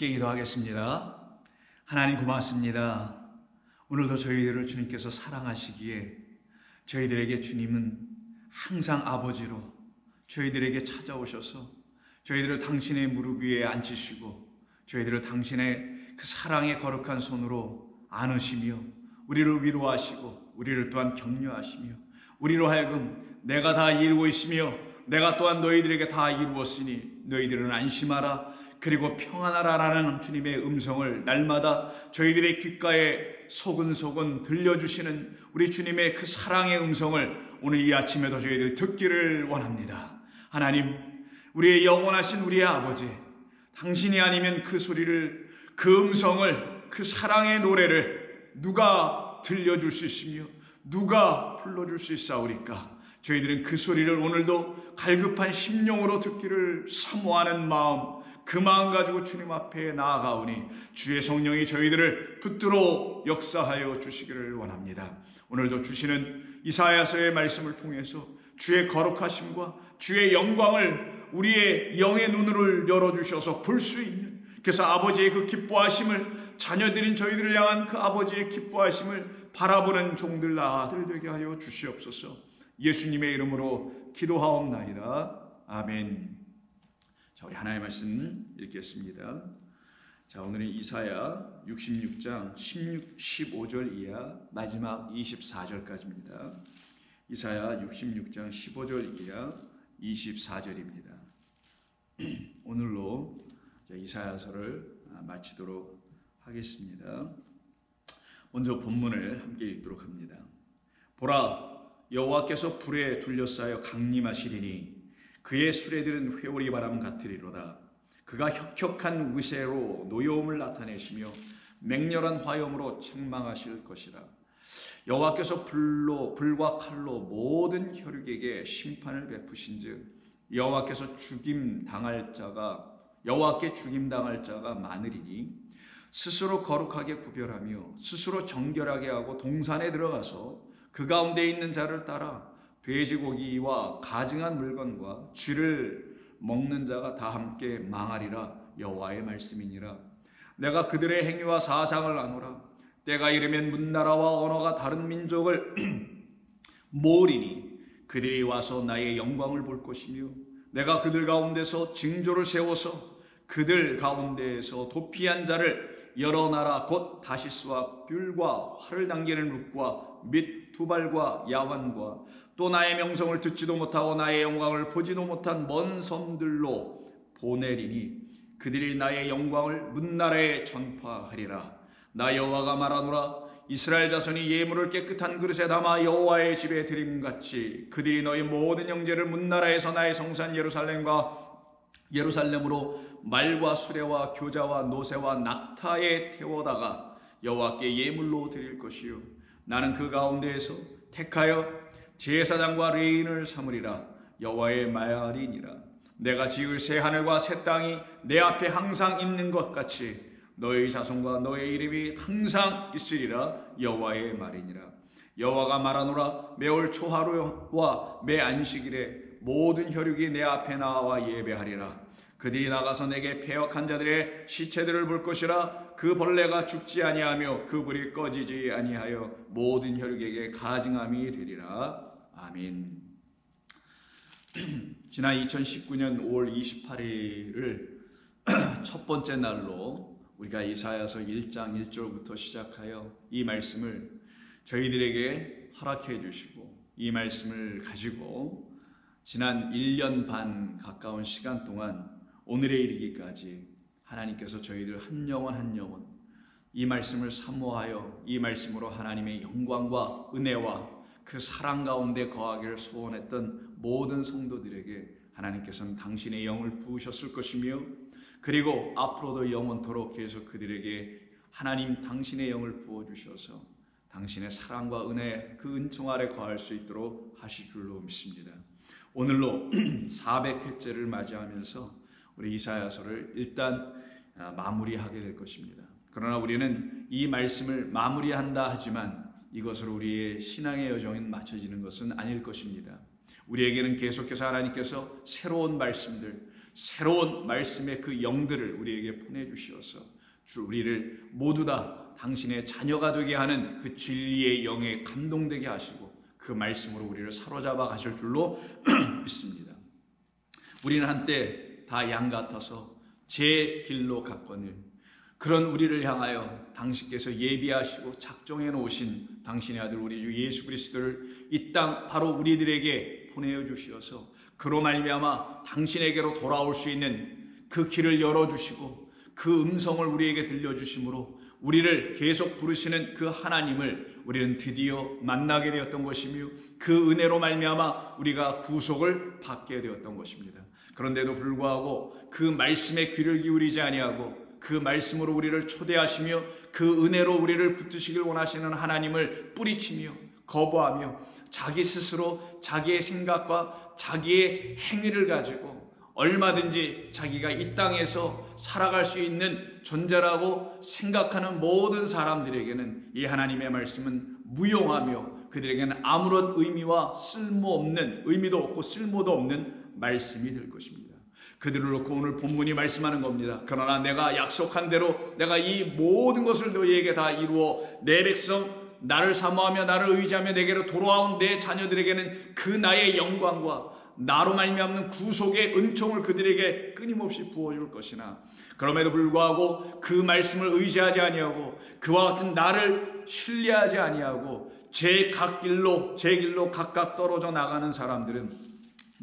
함께 기도하겠습니다. 하나님 고맙습니다. 오늘도 저희들을 주님께서 사랑하시기에 저희들에게 주님은 항상 아버지로 저희들에게 찾아오셔서 저희들을 당신의 무릎 위에 앉히시고 저희들을 당신의 그 사랑의 거룩한 손으로 안으시며 우리를 위로하시고 우리를 또한 격려하시며 우리로 하여금 내가 다 이루고 있으며 내가 또한 너희들에게 다 이루었으니 너희들은 안심하라 그리고 평안하라라는 주님의 음성을 날마다 저희들의 귓가에 소근소근 들려주시는 우리 주님의 그 사랑의 음성을 오늘 이 아침에도 저희들 듣기를 원합니다. 하나님, 우리의 영원하신 우리의 아버지, 당신이 아니면 그 소리를, 그 음성을, 그 사랑의 노래를 누가 들려줄 수 있으며 누가 불러줄 수 있사오리까? 저희들은 그 소리를 오늘도 갈급한 심령으로 듣기를 사모하는 마음, 그 마음 가지고 주님 앞에 나아가오니 주의 성령이 저희들을 붙들어 역사하여 주시기를 원합니다. 오늘도 주시는 이사야서의 말씀을 통해서 주의 거룩하심과 주의 영광을 우리의 영의 눈을 열어주셔서 볼 수 있는, 그래서 아버지의 그 기뻐하심을, 자녀들인 저희들을 향한 그 아버지의 기뻐하심을 바라보는 종들 아들 되게 하여 주시옵소서. 예수님의 이름으로 기도하옵나이다. 아멘. 자, 우리 하나님의 말씀 읽겠습니다. 자, 오늘은 이사야 66장 16, 15절 이하 마지막 24절까지입니다. 이사야 66장 15절 이하 24절입니다. 오늘로 이사야서를 마치도록 하겠습니다. 먼저 본문을 함께 읽도록 합니다. 보라, 여호와께서 불에 둘러싸여 강림하시리니 그의 수레들은 회오리 바람 같으리로다. 그가 혁혁한 위세로 노여움을 나타내시며 맹렬한 화염으로 책망하실 것이라. 여호와께서 불과 칼로 모든 혈육에게 심판을 베푸신즉 여호와께 죽임 당할 자가 많으리니 스스로 거룩하게 구별하며 스스로 정결하게 하고 동산에 들어가서 그 가운데 있는 자를 따라 돼지고기와 가증한 물건과 쥐를 먹는 자가 다 함께 망하리라. 여호와의 말씀이니라. 내가 그들의 행위와 사상을 아노라. 때가 이르면 문나라와 언어가 다른 민족을 모으리니 그들이 와서 나의 영광을 볼 것이며 내가 그들 가운데서 징조를 세워서 그들 가운데에서 도피한 자를 여러 나라 곧 다시스와 뷸과 활을 당기는 룻과 및 두발과 야완과 또 나의 명성을 듣지도 못하고 나의 영광을 보지도 못한 먼 섬들로 보내리니 그들이 나의 영광을 문나라에 전파하리라. 나 여호와가 말하노라. 이스라엘 자손이 예물을 깨끗한 그릇에 담아 여호와의 집에 드림같이 그들이 너희 모든 형제를 문나라에서 나의 성산 예루살렘으로 말과 수레와 교자와 노새와 낙타에 태워다가 여호와께 예물로 드릴 것이요 나는 그 가운데에서 택하여 제사장과 레인을 삼으리라. 여호와의 말이니라. 내가 지을 새 하늘과 새 땅이 내 앞에 항상 있는 것 같이 너의 자손과 너의 이름이 항상 있으리라. 여호와의 말이니라. 여호와가 말하노라. 매월 초하루와 매 안식일에 모든 혈육이 내 앞에 나와 예배하리라. 그들이 나가서 내게 패역한 자들의 시체들을 볼 것이라. 그 벌레가 죽지 아니하며 그 불이 꺼지지 아니하여 모든 혈육에게 가증함이 되리라. 아멘. 지난 2019년 5월 28일을 첫 번째 날로 우리가 이사야서 1장 1절부터 시작하여 이 말씀을 저희들에게 허락해 주시고 이 말씀을 가지고 지난 1년 반 가까운 시간 동안 오늘에 이르기까지 하나님께서 저희들 한 영혼 한 영혼 이 말씀을 사모하여 이 말씀으로 하나님의 영광과 은혜와 그 사랑 가운데 거하기를 소원했던 모든 성도들에게 하나님께서는 당신의 영을 부으셨을 것이며 그리고 앞으로도 영원토록 계속 그들에게 하나님 당신의 영을 부어주셔서 당신의 사랑과 은혜 그 은총 아래 거할 수 있도록 하실 줄로 믿습니다. 오늘로 400회째를 맞이하면서 우리 이사야서를 일단 마무리하게 될 것입니다. 그러나 우리는 이 말씀을 마무리한다 하지만 이것으로 우리의 신앙의 여정이 맞춰지는 것은 아닐 것입니다. 우리에게는 계속해서 하나님께서 새로운 말씀들, 새로운 말씀의 그 영들을 우리에게 보내주시어서 우리를 모두 다 당신의 자녀가 되게 하는 그 진리의 영에 감동되게 하시고 그 말씀으로 우리를 사로잡아 가실 줄로 믿습니다. 우리는 한때 다 양 같아서 제 길로 갔거늘 그런 우리를 향하여 당신께서 예비하시고 작정해 놓으신 당신의 아들 우리 주 예수 그리스도를 이 땅 바로 우리들에게 보내어 주시어서 그로 말미암아 당신에게로 돌아올 수 있는 그 길을 열어주시고 그 음성을 우리에게 들려주심으로 우리를 계속 부르시는 그 하나님을 우리는 드디어 만나게 되었던 것이며 그 은혜로 말미암아 우리가 구속을 받게 되었던 것입니다. 그런데도 불구하고 그 말씀에 귀를 기울이지 아니하고 그 말씀으로 우리를 초대하시며 그 은혜로 우리를 붙드시길 원하시는 하나님을 뿌리치며 거부하며 자기 스스로 자기의 생각과 자기의 행위를 가지고 얼마든지 자기가 이 땅에서 살아갈 수 있는 존재라고 생각하는 모든 사람들에게는 이 하나님의 말씀은 무용하며 그들에게는 아무런 의미와 쓸모없는, 의미도 없고 쓸모도 없는 말씀이 될 것입니다. 그들을 놓고 오늘 본문이 말씀하는 겁니다. 그러나 내가 약속한 대로 내가 이 모든 것을 너희에게 다 이루어 내 백성 나를 사모하며 나를 의지하며 내게로 돌아온 내 자녀들에게는 그 나의 영광과 나로 말미암는 구속의 은총을 그들에게 끊임없이 부어줄 것이나 그럼에도 불구하고 그 말씀을 의지하지 아니하고 그와 같은 나를 신뢰하지 아니하고 제 길로 각각 떨어져 나가는 사람들은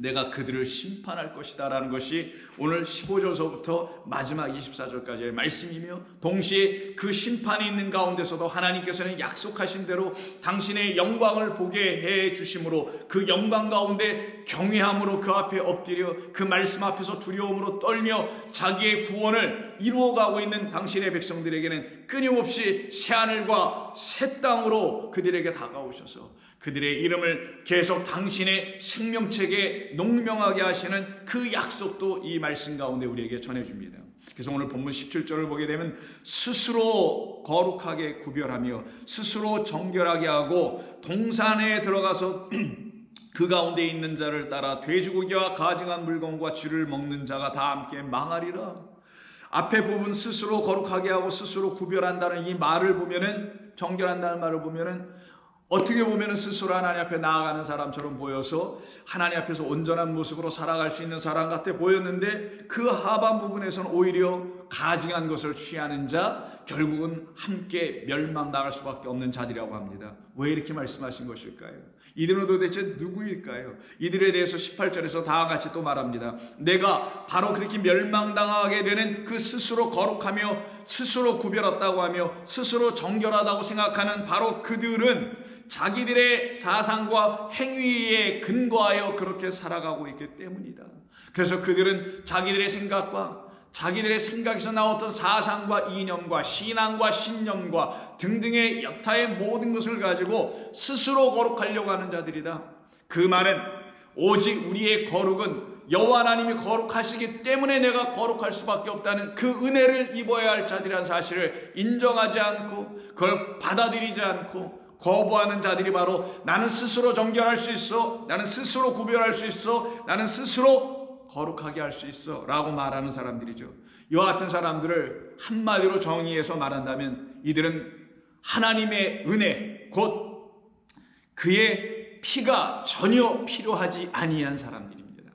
내가 그들을 심판할 것이다 라는 것이 오늘 15절서부터 마지막 24절까지의 말씀이며 동시에 그 심판이 있는 가운데서도 하나님께서는 약속하신 대로 당신의 영광을 보게 해 주심으로 그 영광 가운데 경외함으로 그 앞에 엎드려 그 말씀 앞에서 두려움으로 떨며 자기의 구원을 이루어가고 있는 당신의 백성들에게는 끊임없이 새하늘과 새 땅으로 그들에게 다가오셔서 그들의 이름을 계속 당신의 생명책에 농명하게 하시는 그 약속도 이 말씀 가운데 우리에게 전해줍니다. 그래서 오늘 본문 17절을 보게 되면 스스로 거룩하게 구별하며 스스로 정결하게 하고 동산에 들어가서 그 가운데 있는 자를 따라 돼지고기와 가증한 물건과 쥐를 먹는 자가 다 함께 망하리라. 앞에 부분 스스로 거룩하게 하고 스스로 구별한다는 이 말을 보면은 정결한다는 말을 보면은 어떻게 보면 스스로 하나님 앞에 나아가는 사람처럼 보여서 하나님 앞에서 온전한 모습으로 살아갈 수 있는 사람 같아 보였는데 그 하반 부분에서는 오히려 가증한 것을 취하는 자, 결국은 함께 멸망당할 수밖에 없는 자들이라고 합니다. 왜 이렇게 말씀하신 것일까요? 이들은 도대체 누구일까요? 이들에 대해서 18절에서 다음과 같이 또 말합니다. 내가 바로 그렇게 멸망당하게 되는 그 스스로 거룩하며 스스로 구별했다고 하며 스스로 정결하다고 생각하는 바로 그들은 자기들의 사상과 행위에 근거하여 그렇게 살아가고 있기 때문이다. 그래서 그들은 자기들의 생각과 자기들의 생각에서 나왔던 사상과 이념과 신앙과 신념과 등등의 여타의 모든 것을 가지고 스스로 거룩하려고 하는 자들이다. 그 말은 오직 우리의 거룩은 여호와 하나님이 거룩하시기 때문에 내가 거룩할 수밖에 없다는 그 은혜를 입어야 할 자들이라는 사실을 인정하지 않고 그걸 받아들이지 않고 거부하는 자들이 바로 나는 스스로 정결할 수 있어, 나는 스스로 구별할 수 있어, 나는 스스로 거룩하게 할 수 있어 라고 말하는 사람들이죠. 이와 같은 사람들을 한마디로 정의해서 말한다면 이들은 하나님의 은혜 곧 그의 피가 전혀 필요하지 아니한 사람들입니다.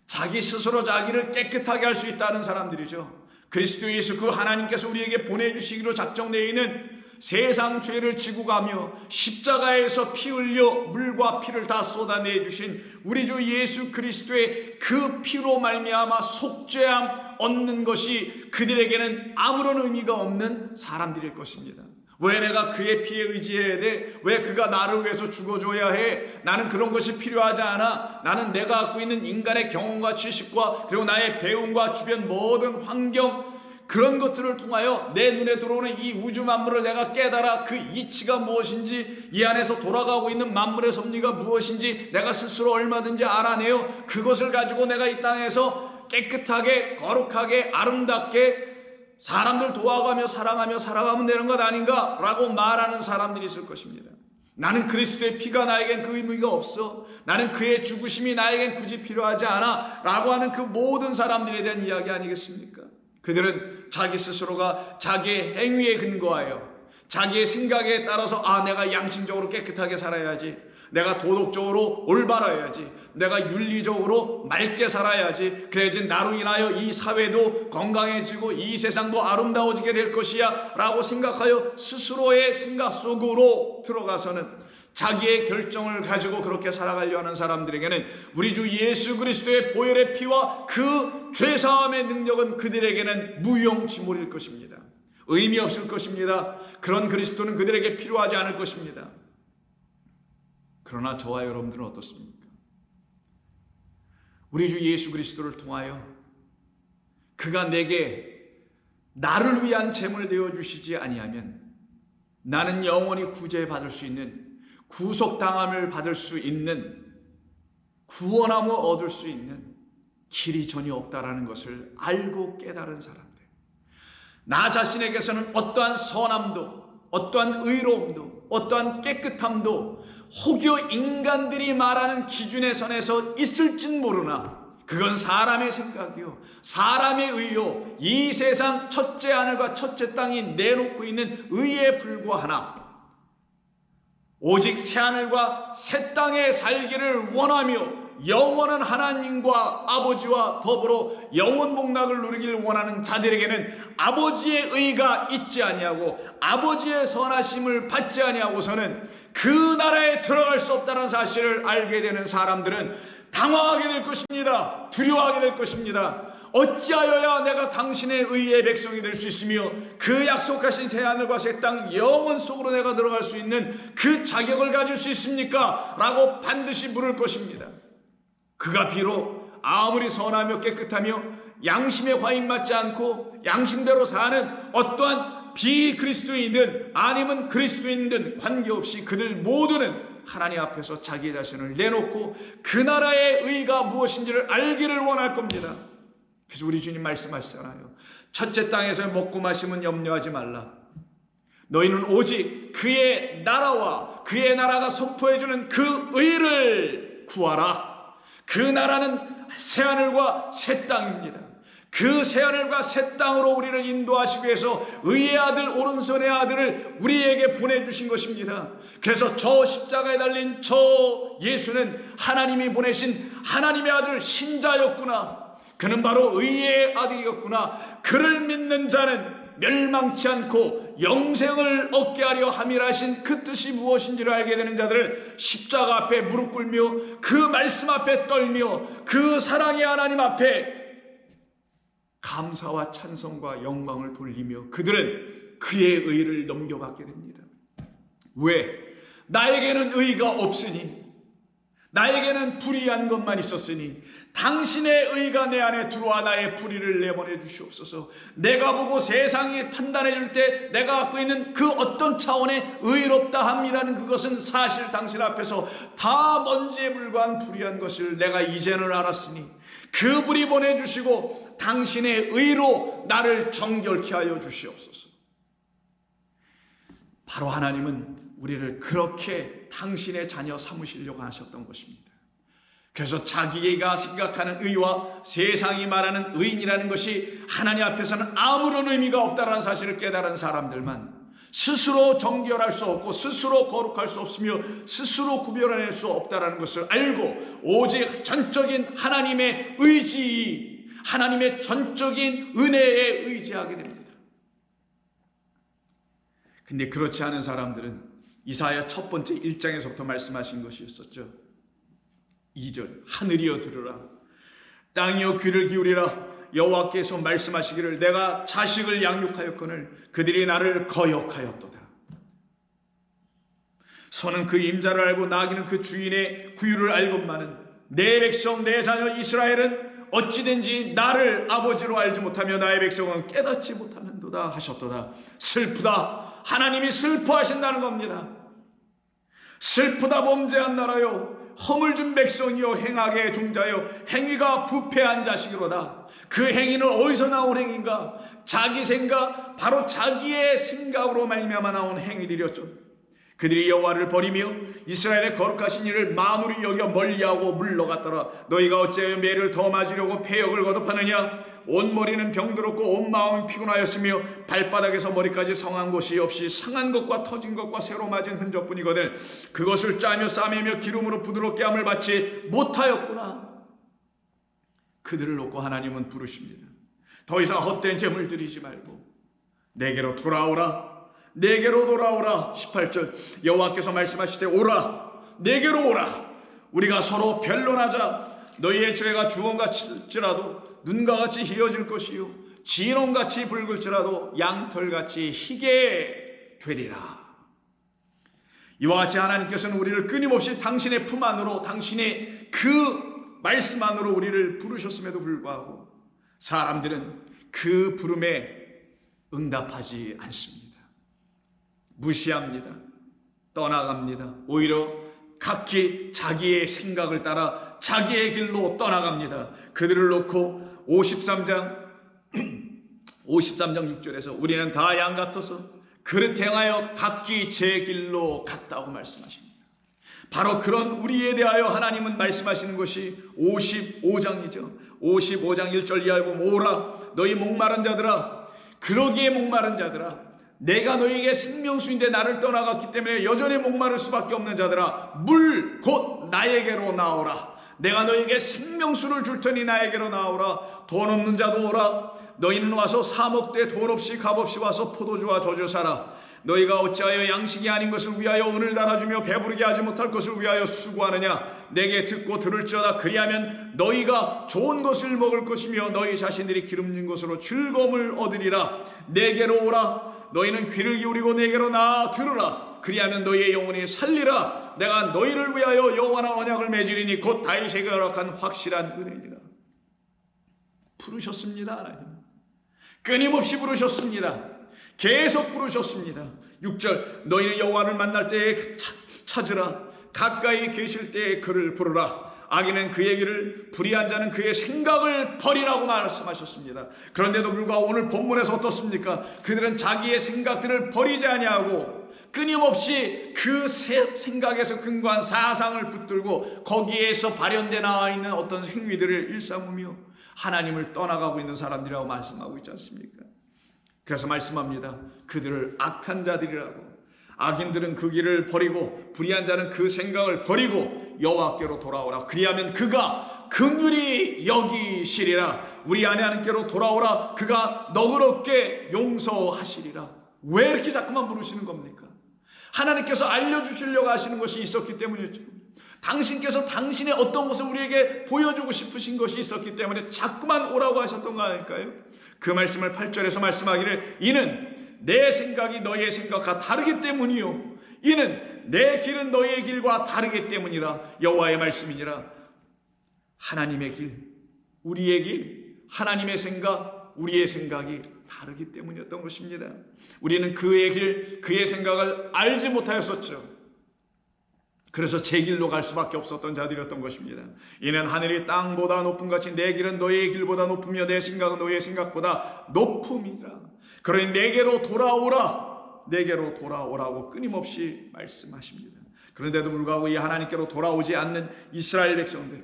자기 스스로 자기를 깨끗하게 할 수 있다는 사람들이죠. 그리스도 예수 그 하나님께서 우리에게 보내주시기로 작정되어 있는 세상 죄를 지고 가며 십자가에서 피 흘려 물과 피를 다 쏟아내 주신 우리 주 예수 그리스도의 그 피로 말미암아 속죄함 얻는 것이 그들에게는 아무런 의미가 없는 사람들일 것입니다. 왜 내가 그의 피에 의지해야 돼? 왜 그가 나를 위해서 죽어줘야 해? 나는 그런 것이 필요하지 않아. 나는 내가 갖고 있는 인간의 경험과 지식과 그리고 나의 배움과 주변 모든 환경 그런 것들을 통하여 내 눈에 들어오는 이 우주 만물을 내가 깨달아 그 이치가 무엇인지 이 안에서 돌아가고 있는 만물의 섭리가 무엇인지 내가 스스로 얼마든지 알아내요. 그것을 가지고 내가 이 땅에서 깨끗하게 거룩하게 아름답게 사람들 도와가며 사랑하며 살아가면 되는 것 아닌가 라고 말하는 사람들이 있을 것입니다. 나는 그리스도의 피가 나에겐 그 의미가 없어. 나는 그의 죽으심이 나에겐 굳이 필요하지 않아. 라고 하는 그 모든 사람들에 대한 이야기 아니겠습니까? 그들은 자기 스스로가 자기의 행위에 근거하여 자기의 생각에 따라서 내가 양심적으로 깨끗하게 살아야지, 내가 도덕적으로 올바라야지, 내가 윤리적으로 맑게 살아야지, 그래야지 나로 인하여 이 사회도 건강해지고 이 세상도 아름다워지게 될 것이야 라고 생각하여 스스로의 생각 속으로 들어가서는 자기의 결정을 가지고 그렇게 살아가려 하는 사람들에게는 우리 주 예수 그리스도의 보혈의 피와 그 죄사함의 능력은 그들에게는 무용지물일 것입니다. 의미 없을 것입니다. 그런 그리스도는 그들에게 필요하지 않을 것입니다. 그러나 저와 여러분들은 어떻습니까? 우리 주 예수 그리스도를 통하여 그가 내게 나를 위한 제물 되어주시지 아니하면 나는 영원히 구제받을 수 있는, 구속당함을 받을 수 있는, 구원함을 얻을 수 있는 길이 전혀 없다라는 것을 알고 깨달은 사람들, 나 자신에게서는 어떠한 선함도, 어떠한 의로움도, 어떠한 깨끗함도 혹여 인간들이 말하는 기준의 선에서 있을진 모르나 그건 사람의 생각이요, 사람의 의요, 이 세상 첫째 하늘과 첫째 땅이 내놓고 있는 의에 불과하나 오직 새하늘과 새 땅에 살기를 원하며 영원한 하나님과 아버지와 더불어 영원 복락을 누리기를 원하는 자들에게는 아버지의 의가 있지 아니하고 아버지의 선하심을 받지 아니하고서는 그 나라에 들어갈 수 없다는 사실을 알게 되는 사람들은 당황하게 될 것입니다. 두려워하게 될 것입니다. 어찌하여야 내가 당신의 의의 백성이 될 수 있으며 그 약속하신 새하늘과 새 땅 영원 속으로 내가 들어갈 수 있는 그 자격을 가질 수 있습니까? 라고 반드시 물을 것입니다. 그가 비록 아무리 선하며 깨끗하며 양심에 과인맞지 않고 양심대로 사는 어떠한 비그리스도인이든 아니면 그리스도인이든 관계없이 그들 모두는 하나님 앞에서 자기 자신을 내놓고 그 나라의 의가 무엇인지를 알기를 원할 겁니다. 그래서 우리 주님 말씀하시잖아요. 첫째 땅에서 먹고 마시면 염려하지 말라. 너희는 오직 그의 나라와 그의 나라가 선포해주는 그 의를 구하라. 그 나라는 새하늘과 새 땅입니다. 그 새하늘과 새 땅으로 우리를 인도하시기 위해서 의의 아들, 오른손의 아들을 우리에게 보내주신 것입니다. 그래서 저 십자가에 달린 저 예수는 하나님이 보내신 하나님의 아들 신자였구나. 그는 바로 의의 아들이었구나. 그를 믿는 자는 멸망치 않고 영생을 얻게 하려 함이라 하신 그 뜻이 무엇인지를 알게 되는 자들은 십자가 앞에 무릎 꿇며 그 말씀 앞에 떨며 그 사랑의 하나님 앞에 감사와 찬송과 영광을 돌리며 그들은 그의 의를 넘겨받게 됩니다. 왜? 나에게는 의가 없으니, 나에게는 불의한 것만 있었으니 당신의 의가 내 안에 들어와 나의 불의를 내보내 주시옵소서. 내가 보고 세상이 판단해 줄 때 내가 갖고 있는 그 어떤 차원의 의롭다함이라는 그것은 사실 당신 앞에서 다 먼지에 불과한 불의한 것을 내가 이제는 알았으니 그 불이 보내주시고 당신의 의로 나를 정결케 하여 주시옵소서. 바로 하나님은 우리를 그렇게 당신의 자녀 삼으시려고 하셨던 것입니다. 그래서 자기가 생각하는 의와 세상이 말하는 의인이라는 것이 하나님 앞에서는 아무런 의미가 없다는 사실을 깨달은 사람들만 스스로 정결할 수 없고 스스로 거룩할 수 없으며 스스로 구별해낼 수 없다는 것을 알고 오직 전적인 하나님의 의지, 하나님의 전적인 은혜에 의지하게 됩니다. 근데 그렇지 않은 사람들은 이사야 첫 번째 1장에서부터 말씀하신 것이 있었죠. 2절, 하늘이여 들으라, 땅이여 귀를 기울이라. 여호와께서 말씀하시기를 내가 자식을 양육하였거늘 그들이 나를 거역하였도다. 소는 그 임자를 알고 나귀는 그 주인의 구유를 알건만은 내 백성 내 자녀 이스라엘은 어찌된지 나를 아버지로 알지 못하며 나의 백성은 깨닫지 못하는도다 하셨도다. 슬프다. 하나님이 슬퍼하신다는 겁니다. 슬프다 범죄한 나라요, 허물진 백성이요, 행악의 종자요, 행위가 부패한 자식이로다. 그 행위는 어디서 나온 행위인가? 자기 생각, 바로 자기의 생각으로 말미암아 나온 행위들이었죠. 그들이 여호와를 버리며 이스라엘의 거룩하신 이를 만우리 여겨 멀리하고 물러갔더라. 너희가 어찌하여 매를 더 맞으려고 패역을 거듭하느냐? 온 머리는 병들었고 온 마음은 피곤하였으며 발바닥에서 머리까지 성한 곳이 없이 상한 것과 터진 것과 새로 맞은 흔적뿐이거든. 그것을 짜며 싸매며 기름으로 부드럽게 함을 받지 못하였구나. 그들을 놓고 하나님은 부르십니다. 더 이상 헛된 재물 드리지 말고 내게로 돌아오라. 내게로 돌아오라. 18절 여호와께서 말씀하시되 오라. 내게로 오라. 우리가 서로 변론하자. 너희의 죄가 주홍같이라도 눈과 같이 희어질 것이요 진홍같이 붉을지라도 양털같이 희게 되리라. 이와 같이 하나님께서는 우리를 끊임없이 당신의 품 안으로, 당신의 그 말씀 안으로 우리를 부르셨음에도 불구하고 사람들은 그 부름에 응답하지 않습니다. 무시합니다. 떠나갑니다. 오히려 각기 자기의 생각을 따라 자기의 길로 떠나갑니다. 그들을 놓고 53장 6절에서 우리는 다 양 같아서 그릇 행하여 각기 제 길로 갔다고 말씀하십니다. 바로 그런 우리에 대하여 하나님은 말씀하시는 것이 55장이죠. 55장 1절 이하에 보면 오라 너희 목마른 자들아, 그러기에 목마른 자들아, 내가 너희에게 생명수인데 나를 떠나갔기 때문에 여전히 목마를 수밖에 없는 자들아, 물 곧 나에게로 나오라. 내가 너희에게 생명수를 줄 테니 나에게로 나오라. 돈 없는 자도 오라. 너희는 와서 사 먹되 돈 없이 값 없이 와서 포도주와 저주 사라. 너희가 어찌하여 양식이 아닌 것을 위하여 은을 달아주며 배부르게 하지 못할 것을 위하여 수고하느냐? 내게 듣고 들을지어다. 그리하면 너희가 좋은 것을 먹을 것이며 너희 자신들이 기름진 것으로 즐거움을 얻으리라. 내게로 오라. 너희는 귀를 기울이고 내게로 나아 들으라. 그리하면 너희의 영혼이 살리라. 내가 너희를 위하여 영원한 언약을 맺으리니 곧 다윗에게 허락한 확실한 은혜니라. 부르셨습니다. 하나님 끊임없이 부르셨습니다. 계속 부르셨습니다. 6절 너희는 여호와를 만날 때에 찾으라. 가까이 계실 때에 그를 부르라. 악인은 그의 길을, 불의한 자는 그의 생각을 버리라고 말씀하셨습니다. 그런데도 불구하고 오늘 본문에서 어떻습니까? 그들은 자기의 생각들을 버리지 아니하고 끊임없이 그 생각에서 근거한 사상을 붙들고 거기에서 발현돼 나와 있는 어떤 행위들을 일삼으며 하나님을 떠나가고 있는 사람들이라고 말씀하고 있지 않습니까? 그래서 말씀합니다. 그들을 악한 자들이라고. 악인들은 그 길을 버리고 불의한 자는 그 생각을 버리고 여호와께로 돌아오라. 그리하면 그가 긍휼히 여기시리라. 우리 안에 하나님께로 돌아오라. 그가 너그럽게 용서하시리라. 왜 이렇게 자꾸만 부르시는 겁니까? 하나님께서 알려주시려고 하시는 것이 있었기 때문이죠. 당신께서 당신의 어떤 것을 우리에게 보여주고 싶으신 것이 있었기 때문에 자꾸만 오라고 하셨던 거 아닐까요? 그 말씀을 8절에서 말씀하기를 이는 내 생각이 너희의 생각과 다르기 때문이요 이는 내 길은 너희의 길과 다르기 때문이라. 여호와의 말씀이니라. 하나님의 길, 우리의 길, 하나님의 생각, 우리의 생각이 다르기 때문이었던 것입니다. 우리는 그의 길, 그의 생각을 알지 못하였었죠. 그래서 제 길로 갈 수밖에 없었던 자들이었던 것입니다. 이는 하늘이 땅보다 높음 같이 내 길은 너희의 길보다 높으며 내 생각은 너희의 생각보다 높음이라. 그러니 내게로 돌아오라. 내게로 돌아오라고 끊임없이 말씀하십니다. 그런데도 불구하고 이 하나님께로 돌아오지 않는 이스라엘 백성들,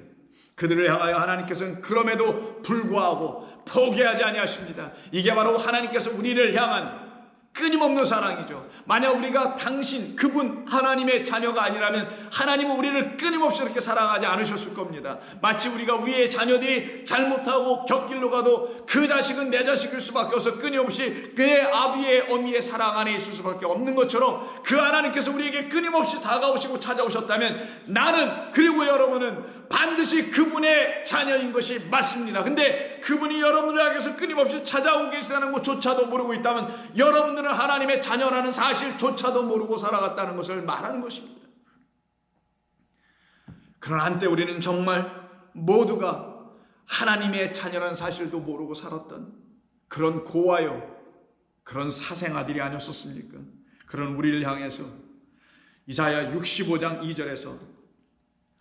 그들을 향하여 하나님께서는 그럼에도 불구하고 포기하지 아니하십니다. 이게 바로 하나님께서 우리를 향한 끊임없는 사랑이죠. 만약 우리가 당신, 그분 하나님의 자녀가 아니라면 하나님은 우리를 끊임없이 그렇게 사랑하지 않으셨을 겁니다. 마치 우리가 우리의 자녀들이 잘못하고 곁길로 가도 그 자식은 내 자식일 수밖에 없어 끊임없이 그의 아비의 어미의 사랑 안에 있을 수밖에 없는 것처럼 그 하나님께서 우리에게 끊임없이 다가오시고 찾아오셨다면 나는, 그리고 여러분은 반드시 그분의 자녀인 것이 맞습니다. 근데 그분이 여러분을 향해서 끊임없이 찾아오고 계시다는 것조차도 모르고 있다면 여러분들은 하나님의 자녀라는 사실조차도 모르고 살아갔다는 것을 말하는 것입니다. 그러나 한때 우리는 정말 모두가 하나님의 자녀라는 사실도 모르고 살았던 그런 고아요, 그런 사생아들이 아니었었습니까? 그런 우리를 향해서 이사야 65장 2절에서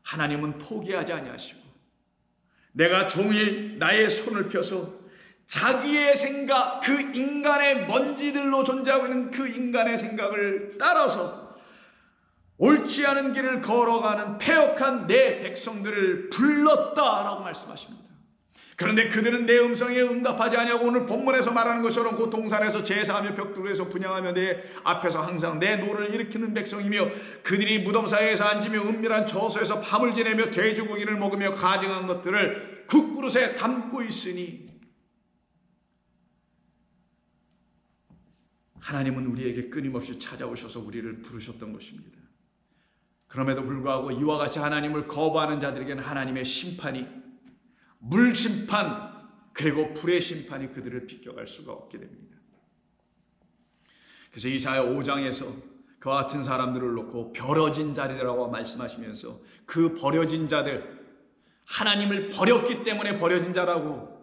하나님은 포기하지 아니하시고 내가 종일 나의 손을 펴서 자기의 생각, 그 인간의 먼지들로 존재하고 있는 그 인간의 생각을 따라서 옳지 않은 길을 걸어가는 패역한 내 백성들을 불렀다라고 말씀하십니다. 그런데 그들은 내 음성에 응답하지 아니하고 오늘 본문에서 말하는 것처럼 그 동산에서 제사하며 벽두루에서 분향하며 내 앞에서 항상 내 노를 일으키는 백성이며 그들이 무덤 사이에서 앉으며 은밀한 저소에서 밤을 지내며 돼지고기를 먹으며 가증한 것들을 국그릇에 담고 있으니 하나님은 우리에게 끊임없이 찾아오셔서 우리를 부르셨던 것입니다. 그럼에도 불구하고 이와 같이 하나님을 거부하는 자들에게는 하나님의 심판이 물심판 그리고 불의 심판이 그들을 비껴갈 수가 없게 됩니다. 그래서 이사야 5장에서 그와 같은 사람들을 놓고 버려진 자들이라고 말씀하시면서 그 버려진 자들, 하나님을 버렸기 때문에 버려진 자라고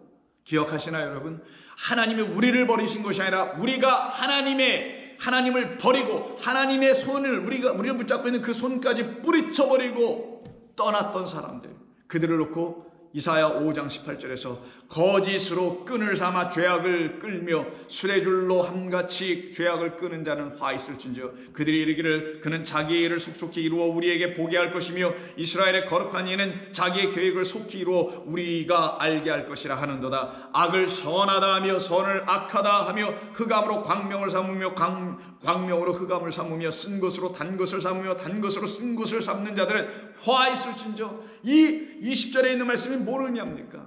기억하시나요 여러분? 하나님이 우리를 버리신 것이 아니라 우리가 하나님을 버리고 하나님의 손을 우리를 붙잡고 있는 그 손까지 뿌리쳐버리고 떠났던 사람들, 그들을 놓고 이사야 5장 18절에서 거짓으로 끈을 삼아 죄악을 끌며 수레줄로 함같이 죄악을 끄는 자는 화 있을진저 그들이 이르기를 그는 자기의 일을 속속히 이루어 우리에게 보게 할 것이며 이스라엘의 거룩한 이는 자기의 계획을 속히 이루어 우리가 알게 할 것이라 하는도다. 악을 선하다 하며 선을 악하다 하며 흑암으로 광명을 삼으며 광명으로 흑암을 삼으며 쓴 것으로 단 것을 삼으며 단 것으로 쓴 것을 삼는 자들은 화 있을진저. 이 20절에 있는 말씀이 뭘 의미합니까?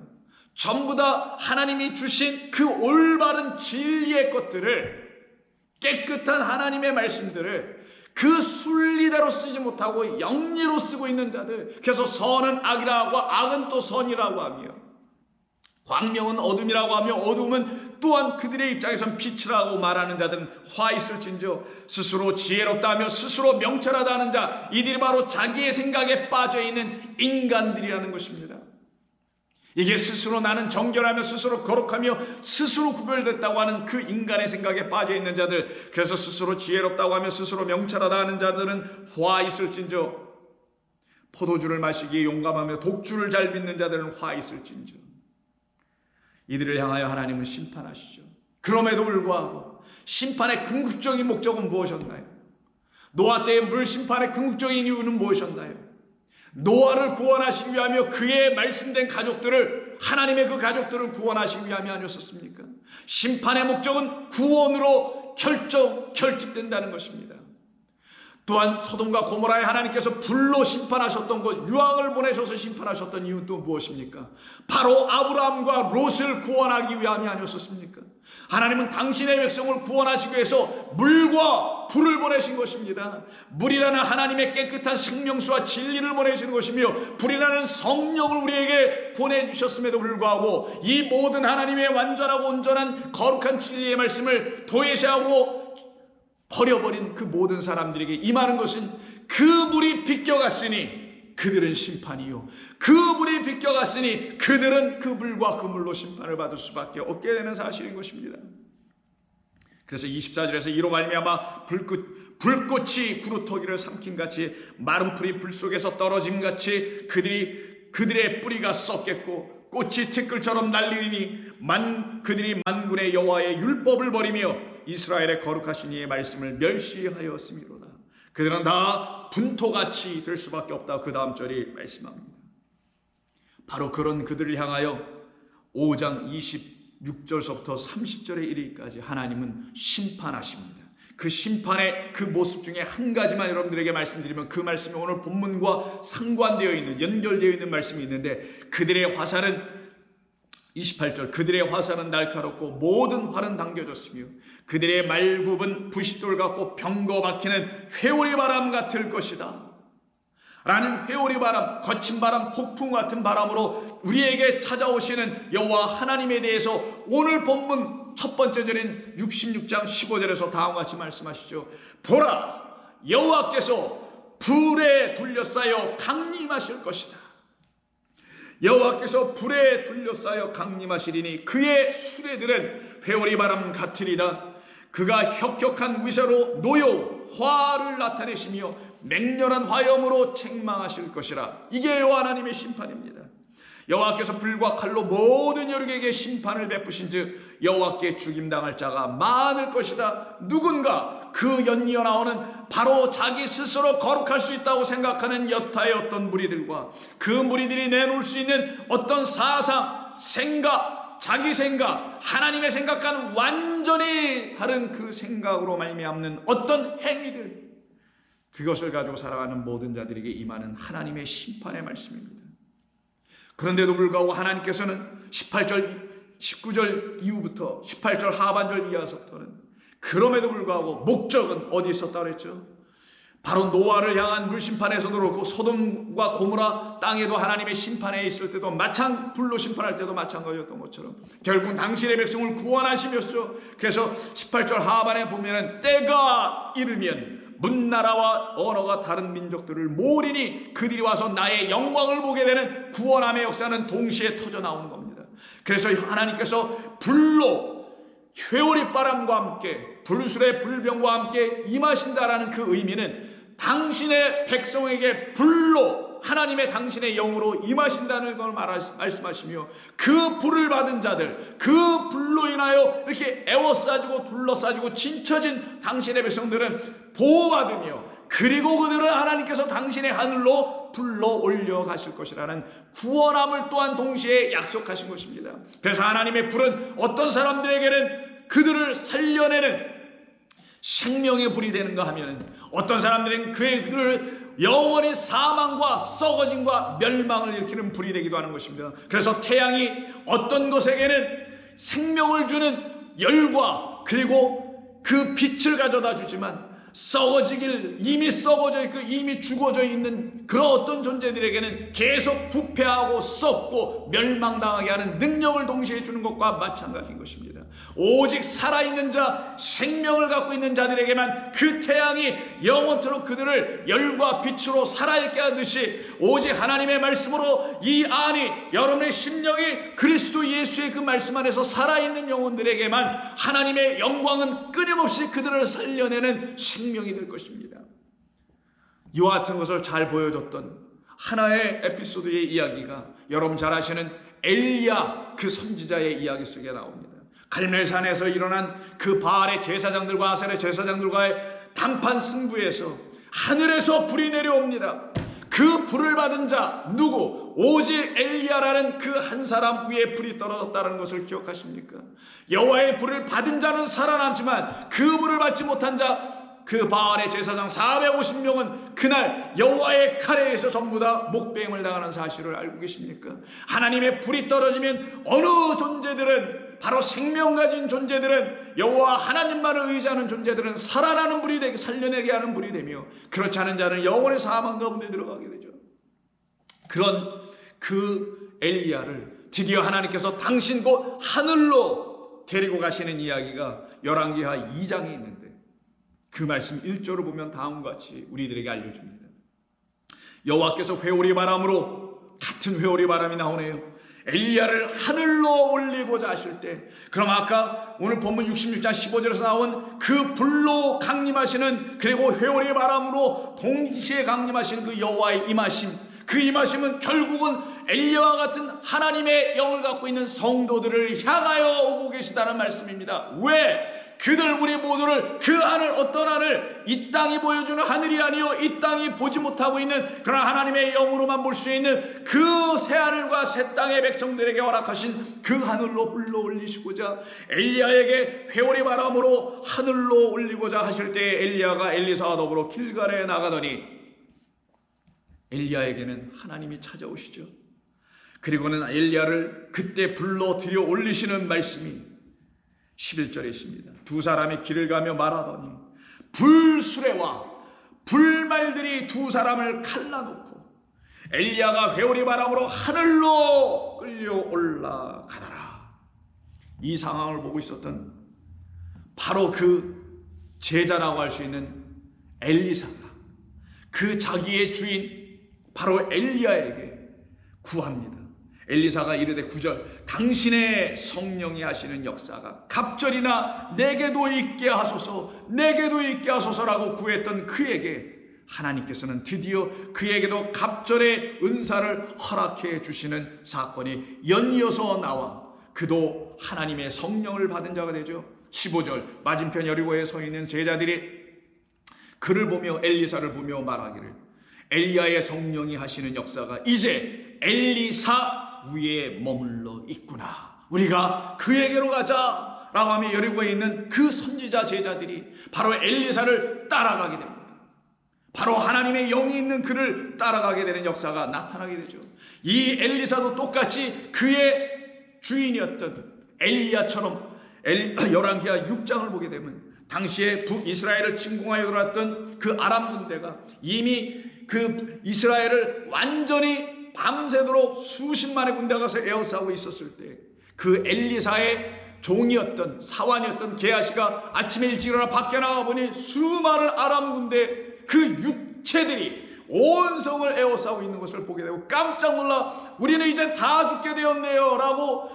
전부 다 하나님이 주신 그 올바른 진리의 것들을, 깨끗한 하나님의 말씀들을 그 순리대로 쓰지 못하고 영리로 쓰고 있는 자들, 그래서 선은 악이라고 하고 악은 또 선이라고 하며 광명은 어둠이라고 하며 어둠은 또한 그들의 입장에선 빛이라고 말하는 자들은 화 있을진저. 스스로 지혜롭다 하며 스스로 명철하다 하는 자, 이들이 바로 자기의 생각에 빠져있는 인간들이라는 것입니다. 이게 스스로 나는 정결하며 스스로 거룩하며 스스로 구별됐다고 하는 그 인간의 생각에 빠져있는 자들, 그래서 스스로 지혜롭다고 하며 스스로 명철하다 하는 자들은 화 있을진저. 포도주를 마시기에 용감하며 독주를 잘 빚는 자들은 화 있을진저. 이들을 향하여 하나님은 심판하시죠. 그럼에도 불구하고 심판의 궁극적인 목적은 무엇이었나요? 노아 때의 물심판의 궁극적인 이유는 무엇이었나요? 노아를 구원하시기 위하며 그의 말씀된 가족들을, 하나님의 그 가족들을 구원하시기 위함이 아니었습니까? 심판의 목적은 구원으로 결집된다는 것입니다. 또한 소돔과 고모라에 하나님께서 불로 심판하셨던 것, 유황을 보내셔서 심판하셨던 이유는 또 무엇입니까? 바로 아브라함과 롯을 구원하기 위함이 아니었습니까? 하나님은 당신의 백성을 구원하시기 위해서 물과 불을 보내신 것입니다. 물이라는 하나님의 깨끗한 생명수와 진리를 보내신 것이며 불이라는 성령을 우리에게 보내주셨음에도 불구하고 이 모든 하나님의 완전하고 온전한 거룩한 진리의 말씀을 도외시하고 버려버린 그 모든 사람들에게 임하는 것은 그 물이 비껴갔으니 그들은 심판이요, 그 물이 비껴갔으니 그들은 그 물과 그 물로 심판을 받을 수밖에 없게 되는 사실인 것입니다. 그래서 24절에서 이로 말미암아 불꽃이 구루터기를 삼킨같이 마른 풀이 불 속에서 떨어짐같이 그들의 뿌리가 썩겠고 꽃이 티끌처럼 날리니 그들이 만군의 여호와의 율법을 버리며 이스라엘의 거룩하신 이의 말씀을 멸시하였음이로다. 그들은 다 분토같이 될 수밖에 없다. 그 다음 절이 말씀합니다. 바로 그런 그들을 향하여 5장 26절서부터 30절에 이르기까지 하나님은 심판하십니다. 그 심판의 그 모습 중에 한 가지만 여러분들에게 말씀드리면, 그 말씀이 오늘 본문과 상관되어 있는, 연결되어 있는 말씀이 있는데, 그들의 화살은 28절, 그들의 화살은 날카롭고 모든 활은 당겨졌으며 그들의 말굽은 부싯돌 같고 병거 박히는 회오리 바람 같을 것이다 라는, 회오리 바람, 거친 바람, 폭풍 같은 바람으로 우리에게 찾아오시는 여호와 하나님에 대해서 오늘 본문 첫 번째 절인 66장 15절에서 다음과 같이 말씀하시죠. 보라, 여호와께서 불에 둘러싸여 강림하실 것이다. 여호와께서 불에 둘러싸여 강림하시리니 그의 수레들은 회오리 바람 같으리다. 그가 혁혁한 위세로 노여 화를 나타내시며 맹렬한 화염으로 책망하실 것이라. 이게 여호와 하나님의 심판입니다. 여호와께서 불과 칼로 모든 여력에게 심판을 베푸신즉 여호와께 죽임당할 자가 많을 것이다. 누군가 그 연이어 나오는 바로 자기 스스로 거룩할 수 있다고 생각하는 여타의 어떤 무리들과 그 무리들이 내놓을 수 있는 어떤 사상, 생각, 자기 생각, 하나님의 생각과는 완전히 다른 그 생각으로 말미암는 어떤 행위들, 그것을 가지고 살아가는 모든 자들에게 임하는 하나님의 심판의 말씀입니다. 그런데도 불구하고 하나님께서는 18절, 19절 이후부터 18절 하반절 이하서부터는 그럼에도 불구하고 목적은 어디 있었다고 그랬죠? 바로 노아를 향한 물심판에서도 그렇고 소돔과 고모라 땅에도 하나님의 심판에 있을 때도 불로 심판할 때도 마찬가지였던 것처럼 결국 당신의 백성을 구원하시면서, 그래서 18절 하반에 보면은 때가 이르면 문나라와 언어가 다른 민족들을 모으리니 그들이 와서 나의 영광을 보게 되는 구원함의 역사는 동시에 터져 나오는 겁니다. 그래서 하나님께서 불로 회오리 바람과 함께 불술의 불병과 함께 임하신다라는 그 의미는 당신의 백성에게 불로 하나님의 당신의 영으로 임하신다는 걸 말씀하시며, 그 불을 받은 자들, 그 불로 인하여 이렇게 애워싸지고 둘러싸지고 진쳐진 당신의 백성들은 보호받으며, 그리고 그들은 하나님께서 당신의 하늘로 불러 올려가실 것이라는 구원함을 또한 동시에 약속하신 것입니다. 그래서 하나님의 불은 어떤 사람들에게는 그들을 살려내는 생명의 불이 되는가 하면, 어떤 사람들은 그들을 영원히 사망과 썩어짐과 멸망을 일으키는 불이 되기도 하는 것입니다. 그래서 태양이 어떤 것에게는 생명을 주는 열과 그리고 그 빛을 가져다 주지만, 이미 썩어져 있고 이미 죽어져 있는 그런 어떤 존재들에게는 계속 부패하고 썩고 멸망당하게 하는 능력을 동시에 주는 것과 마찬가지인 것입니다. 오직 살아있는 자, 생명을 갖고 있는 자들에게만 그 태양이 영원토록 그들을 열과 빛으로 살아있게 하듯이, 오직 하나님의 말씀으로 이 안이, 여러분의 심령이 그리스도 예수의 그 말씀 안에서 살아있는 영혼들에게만 하나님의 영광은 끊임없이 그들을 살려내는 생명이 될 것입니다. 이와 같은 것을 잘 보여줬던 하나의 에피소드의 이야기가 여러분 잘 아시는 엘리야 그 선지자의 이야기 속에 나옵니다. 갈멜산에서 일어난 그 바알의 제사장들과 아셀의 제사장들과의 단판 승부에서 하늘에서 불이 내려옵니다. 그 불을 받은 자 누구? 오직 엘리야라는 그 한 사람 위에 불이 떨어졌다는 것을 기억하십니까? 여호와의 불을 받은 자는 살아남지만 그 불을 받지 못한 자, 그 바알의 제사장 450명은 그날 여호와의 칼에 의해서 전부 다 목배임을 당하는 사실을 알고 계십니까? 하나님의 불이 떨어지면 어느 존재들은, 바로 생명 가진 존재들은, 여호와 하나님만을 의지하는 존재들은 살아나는 불이 되게, 살려내게 하는 불이 되며, 그렇지 않은 자는 영원의 사망 가운데 들어가게 되죠. 그런 그 엘리야를 드디어 하나님께서 당신 곧 하늘로 데리고 가시는 이야기가 열왕기하 2장에 있는데, 그 말씀 1절을 보면 다음과 같이 우리들에게 알려줍니다. 여호와께서 회오리 바람으로, 같은 회오리 바람이 나오네요. 엘리야를 하늘로 올리고자 하실 때, 그럼 아까 오늘 본문 66장 15절에서 나온 그 불로 강림하시는, 그리고 회오리 바람으로 동시에 강림하시는 그 여호와의 임하심, 그 임하심은 결국은 엘리야와 같은 하나님의 영을 갖고 있는 성도들을 향하여 오고 계시다는 말씀입니다. 왜? 그들 우리 모두를, 그 하늘, 어떤 하늘, 이 땅이 보여주는 하늘이 아니요 이 땅이 보지 못하고 있는 그런 하나님의 영으로만 볼 수 있는 그 새하늘과 새 땅의 백성들에게 허락하신 그 하늘로 불러 올리시고자, 엘리야에게 회오리 바람으로 하늘로 올리고자 하실 때 엘리야가 엘리사와 더불어 길갈에 나가더니 엘리야에게는 하나님이 찾아오시죠. 그리고는 엘리야를 그때 불러 들여 올리시는 말씀이 11절에 있습니다. 두 사람이 길을 가며 말하더니 불수레와 불말들이 두 사람을 갈라놓고 엘리야가 회오리 바람으로 하늘로 끌려 올라가더라. 이 상황을 보고 있었던 바로 그 제자라고 할 수 있는 엘리사가 그 자기의 주인 바로 엘리야에게 구합니다. 엘리사가 이르되 9절, 당신의 성령이 하시는 역사가 갑절이나 내게도 있게 하소서, 내게도 있게 하소서라고 구했던 그에게 하나님께서는 드디어 그에게도 갑절의 은사를 허락해 주시는 사건이 연이어서 나와 그도 하나님의 성령을 받은 자가 되죠. 15절 맞은편 여리고에 서 있는 제자들이 그를 보며 엘리사를 보며 말하기를 엘리야의 성령이 하시는 역사가 이제 엘리사 위에 머물러 있구나. 우리가 그에게로 가자 라고 하며 여리고에 있는 그 선지자 제자들이 바로 엘리사를 따라가게 됩니다. 바로 하나님의 영이 있는 그를 따라가게 되는 역사가 나타나게 되죠. 이 엘리사도 똑같이 그의 주인이었던 엘리야처럼 열왕기하 6장을 보게 되면 당시에 북이스라엘을 침공하여 들어왔던 그 아람 군대가 이미 그 이스라엘을 완전히 밤새도록 수십만의 군대가 가서 에워싸고 있었을 때 그 엘리사의 종이었던 사환이었던 게하시가 아침에 일찍 일어나 밖에 나가 보니 수많은 아람 군대 그 육체들이 온 성을 에워싸고 있는 것을 보게 되고 깜짝 놀라 우리는 이제 다 죽게 되었네요 라고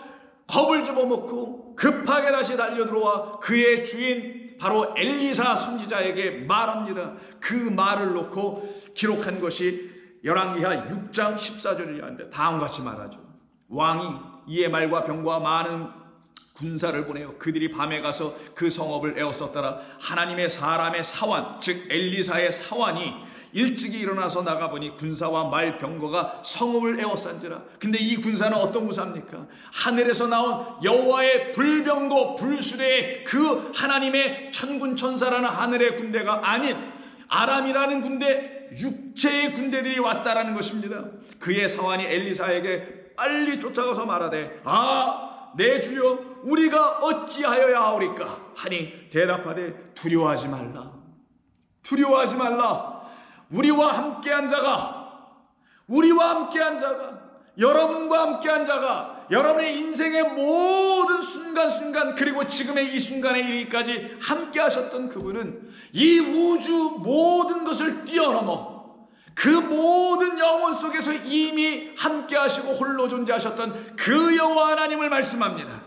겁을 집어먹고 급하게 다시 달려들어와 그의 주인 바로 엘리사 선지자에게 말합니다. 그 말을 놓고 기록한 것이 열왕기하 6장 14절이라는데 다음과 같이 말하죠. 왕이 이에 말과 병과 많은 군사를 보내어 그들이 밤에 가서 그 성읍을 에워쌌더라. 하나님의 사람의 사환 즉 엘리사의 사환이 일찍이 일어나서 나가보니 군사와 말 병거가 성읍을 에워싼지라. 근데 이 군사는 어떤 군사입니까? 하늘에서 나온 여호와의 불병거 불수레의 그 하나님의 천군 천사라는 하늘의 군대가 아닌 아람이라는 군대 육체의 군대들이 왔다라는 것입니다. 그의 사환이 엘리사에게 빨리 쫓아가서 말하되 내 주여 우리가 어찌하여야 하오리까 하니 대답하되 두려워하지 말라. 두려워하지 말라. 우리와 함께한 자가 여러분과 함께한 자가 여러분의 인생의 모든 순간순간 그리고 지금의 이 순간에 이르기까지 함께 하셨던 그분은 이 우주 모든 것을 뛰어넘어 그 모든 영혼 속에서 이미 함께 하시고 홀로 존재하셨던 그 여호와 하나님을 말씀합니다.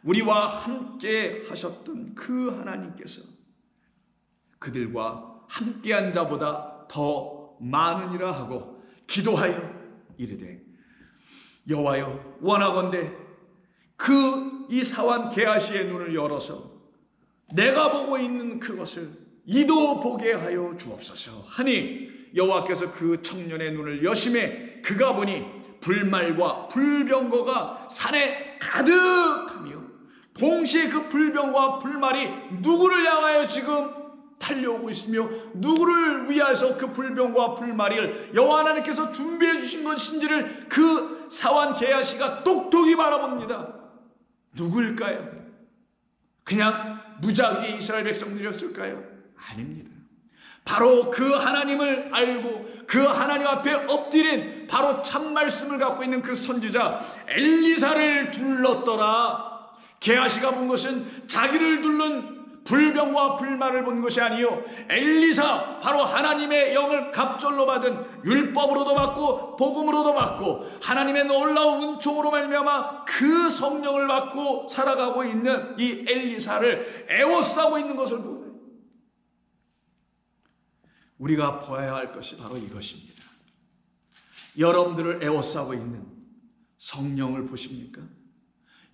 우리와 함께 하셨던 그 하나님께서 그들과 함께한 자보다 더 많으니라 하고 기도하여 이르되 여호와여 원하건대 이 사환 게하시의 눈을 열어서 내가 보고 있는 그것을 이도 보게 하여 주옵소서 하니 여호와께서 그 청년의 눈을 여심해 그가 보니 불말과 불병거가 산에 가득하며 동시에 그 불병거와 불말이 누구를 향하여 지금 달려오고 있으며 누구를 위하여서 그 불병거와 불말을 여호와 하나님께서 준비해 주신 것인지를 그 사환 게하시가 똑똑히 바라봅니다. 누구일까요? 그냥 무작위의 이스라엘 백성들이었을까요? 아닙니다. 바로 그 하나님을 알고 그 하나님 앞에 엎드린 바로 참말씀을 갖고 있는 그 선지자 엘리사를 둘렀더라. 게하시가 본 것은 자기를 둘른 불병과 불말을 본 것이 아니요 엘리사 바로 하나님의 영을 갑절로 받은 율법으로도 받고 복음으로도 받고 하나님의 놀라운 은총으로 말미암아 그 성령을 받고 살아가고 있는 이 엘리사를 애워싸고 있는 것을 보네. 우리가 보아야 할 것이 바로 이것입니다. 여러분들을 애워싸고 있는 성령을 보십니까?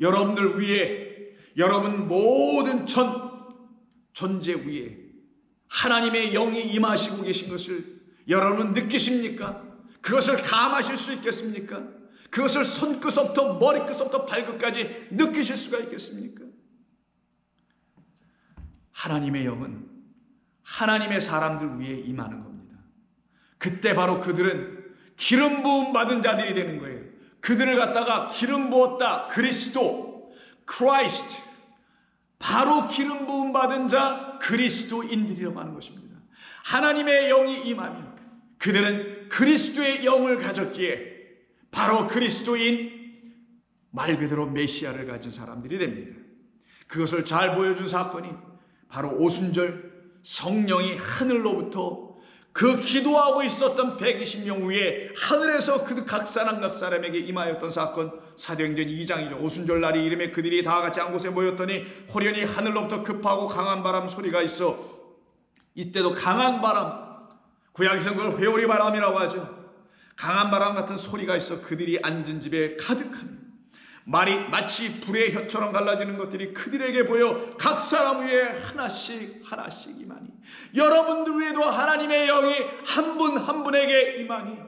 여러분들 위에 여러분 모든 존재 위에 하나님의 영이 임하시고 계신 것을 여러분은 느끼십니까? 그것을 감하실 수 있겠습니까? 그것을 손끝부터 머리끝부터 발끝까지 느끼실 수가 있겠습니까? 하나님의 영은 하나님의 사람들 위에 임하는 겁니다. 그때 바로 그들은 기름 부음 받은 자들이 되는 거예요. 그들을 갖다가 기름 부었다. 그리스도, 크라이스트, 바로 기름 부음 받은 자 그리스도인들이라고 하는 것입니다. 하나님의 영이 임하면 그들은 그리스도의 영을 가졌기에 바로 그리스도인, 말 그대로 메시아를 가진 사람들이 됩니다. 그것을 잘 보여준 사건이 바로 오순절 성령이 하늘로부터 그 기도하고 있었던 120명 위에 하늘에서 그 각 사람에게 임하였던 사건, 사도행전 2장이죠. 오순절 날이 이름에 그들이 다 같이 한 곳에 모였더니 호련히 하늘로부터 급하고 강한 바람 소리가 있어 이때도 강한 바람, 구약에서는 그걸 회오리 바람이라고 하죠. 강한 바람 같은 소리가 있어 그들이 앉은 집에 가득합니다. 말이 마치 불의 혀처럼 갈라지는 것들이 그들에게 보여 각 사람 위에 하나씩 하나씩 임하니, 여러분들 위에도 하나님의 영이 한 분 한 분에게 임하니,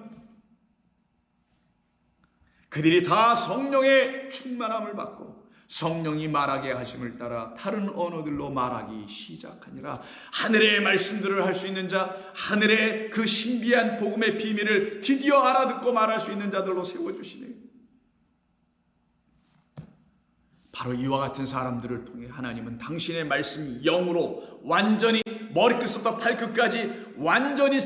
그들이 다 성령의 충만함을 받고 성령이 말하게 하심을 따라 다른 언어들로 말하기 시작하니라. 하늘의 말씀들을 할 수 있는 자, 하늘의 그 신비한 복음의 비밀을 드디어 알아듣고 말할 수 있는 자들로 세워주시네요. 바로 이와 같은 사람들을 통해 하나님은 당신의 말씀이 영으로 완전히 머리끝부터 발끝까지 완전히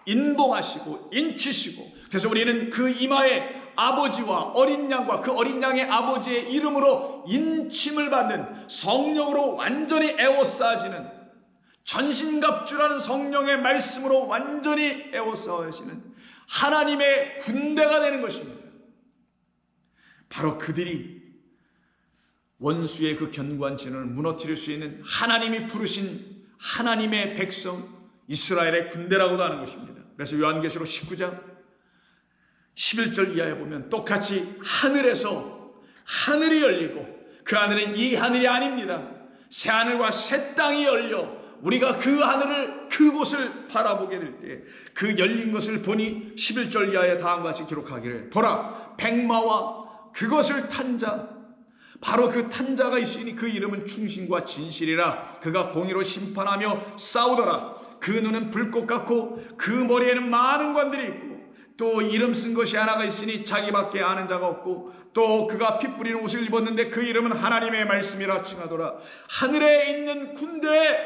인봉하시고 인치시고, 그래서 우리는 그 이마에 아버지와 어린 양과 그 어린 양의 아버지의 이름으로 인침을 받는, 성령으로 완전히 에워싸지는, 전신갑주라는 성령의 말씀으로 완전히 에워싸지는 하나님의 군대가 되는 것입니다. 바로 그들이 원수의 그 견고한 진을 무너뜨릴 수 있는 하나님이 부르신 하나님의 백성, 이스라엘의 군대라고도 하는 것입니다. 그래서 요한계시록 19장 11절 이하에 보면 똑같이 하늘에서 하늘이 열리고, 그 하늘은 이 하늘이 아닙니다. 새 하늘과 새 땅이 열려 우리가 그 하늘을, 그곳을 바라보게 될 때 그 열린 것을 보니 11절 이하에 다음과 같이 기록하기를, 보라 백마와 그것을 탄 자, 바로 그 탄 자가 있으니 그 이름은 충신과 진실이라. 그가 공의로 심판하며 싸우더라. 그 눈은 불꽃 같고 그 머리에는 많은 관들이 있고, 또 이름 쓴 것이 하나가 있으니 자기밖에 아는 자가 없고, 또 그가 피 뿌리는 옷을 입었는데 그 이름은 하나님의 말씀이라 칭하더라. 하늘에 있는 군대,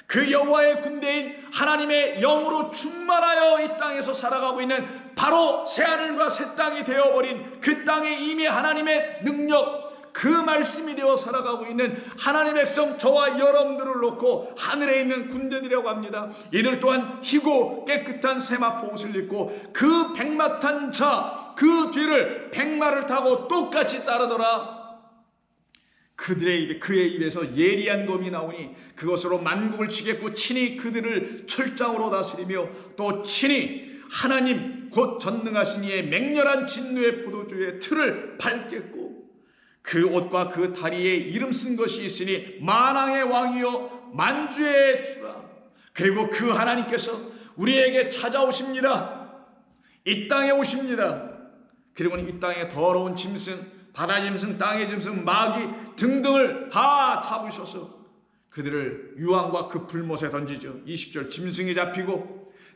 그 여호와의 군대인 하나님의 영으로 충만하여 이 땅에서 살아가고 있는, 바로 새하늘과 새 땅이 되어버린 그 땅에 이미 하나님의 능력, 그 말씀이 되어 살아가고 있는 하나님의 백성, 저와 여러분들을 놓고 하늘에 있는 군대들이라고 합니다. 이들 또한 희고 깨끗한 세마포 옷을 입고 그 백마 탄 자, 그 뒤를 백마를 타고 똑같이 따르더라. 그의 입에서 예리한 검이 나오니 그것으로 만국을 치겠고, 친히 그들을 철장으로 다스리며, 또 친히 하나님 곧 전능하신 이의 맹렬한 진노의 포도주의 틀을 밟겠고, 그 옷과 그 다리에 이름 쓴 것이 있으니 만왕의 왕이요 만주의 주라. 그리고 그 하나님께서 우리에게 찾아오십니다. 이 땅에 오십니다. 그리고는 이 땅에 더러운 짐승, 바다 짐승, 땅의 짐승, 마귀 등등을 다 잡으셔서 그들을 유황과 그 불못에 던지죠. 20절, 짐승이 잡히고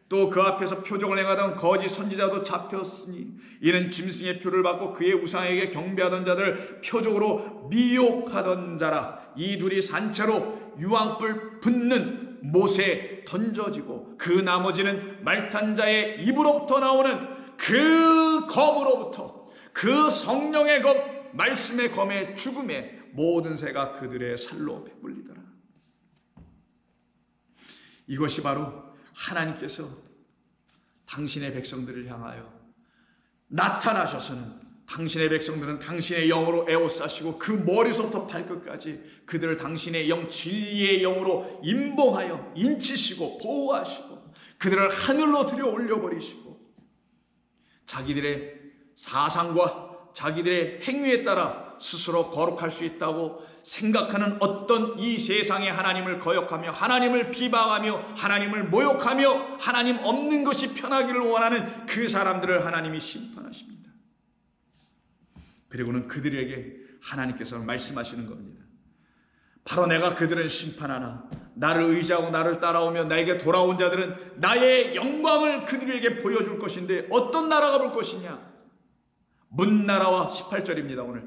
또 그 앞에서 표적을 행하던 거짓 선지자도 잡혔으니, 이는 짐승의 표를 받고 그의 우상에게 경배하던 자들 표적으로 미혹하던 자라. 이 둘이 산채로 유황불 붙는 못에 던져지고, 그 나머지는 말탄 자의 입으로부터 나오는 그 검으로부터, 그 성령의 검, 말씀의 검의 죽음에 모든 새가 그들의 살로 배불리더라. 이것이 바로 하나님께서 당신의 백성들을 향하여 나타나셔서는, 당신의 백성들은 당신의 영으로 에워싸시고 그 머리서부터 발끝까지 그들을 당신의 영, 진리의 영으로 임봉하여 인치시고 보호하시고 그들을 하늘로 들여 올려버리시고, 자기들의 사상과 자기들의 행위에 따라 스스로 거룩할 수 있다고 생각하는 어떤 이 세상의 하나님을 거역하며 하나님을 비방하며 하나님을 모욕하며 하나님 없는 것이 편하기를 원하는 그 사람들을 하나님이 심판하십니다. 그리고는 그들에게 하나님께서는 말씀하시는 겁니다. 바로 내가 그들을 심판하나 나를 의지하고 나를 따라오며 나에게 돌아온 자들은 나의 영광을 그들에게 보여줄 것인데, 어떤 나라가 볼 것이냐? 문나라와 18절입니다. 오늘